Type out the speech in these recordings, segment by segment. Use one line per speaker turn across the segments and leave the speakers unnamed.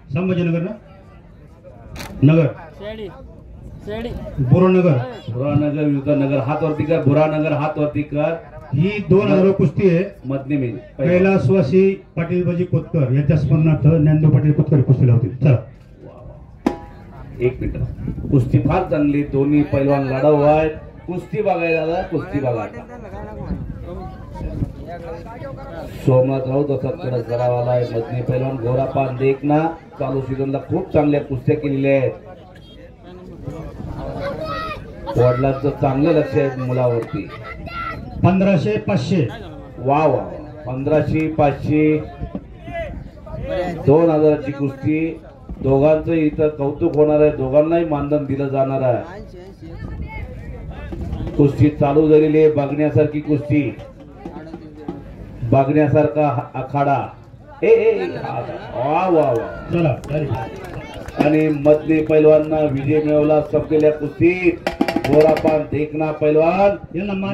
संभाजीनगर ना नगर
बुरानगर विरुद्ध नगर हात वरती कर. बुरानगर हात वरती कर.
ही 2000 कुस्ती आहे.
मधली मी
कैलासवासी पाटील बाजी कोतकर यांच्या स्मरणार्थ ज्ञानदेव पाटील कोतकर कुस्ती लावतील. चला
1 मिनिट. कुस्ती फार चांगली. दोन्ही पैलवान लढाऊ आहेत. कुस्ती बघायला कुस्ती बघायला सोमनाथ राऊत असत सरावाला आहे. मधली पैलवान गोरापान देखना चालू सीझनला खूप चांगल्या कुस्त्या केलेल्या आहेत. वडिलांचं चांगलं लक्ष आहे मुलावरती.
1500-500.
वा वा. 1500-500 2000ची कुस्ती. दोघांचं इथं कौतुक होणार आहे. दोघांनाही मानधन दिलं जाणार आहे. कुस्ती चालू झालेली आहे. बघण्यासारखी कुस्ती. बघण्यासारखा आखाडा. वा वा वा.
चला
आणि मधले पैलवांना विजय मिळवला संपलेल्या कुस्तीत. गोरापान देखना पैलवान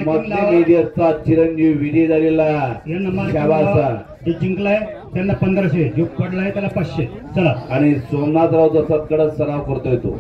मधले मेजरचा चिरंजीव विजय झालेला.
जे जिंकलाय त्यांना 1500, जो पडलाय त्याला 500. चला
आणि सोमनाथराव जसतकडे सराव करतोय तो.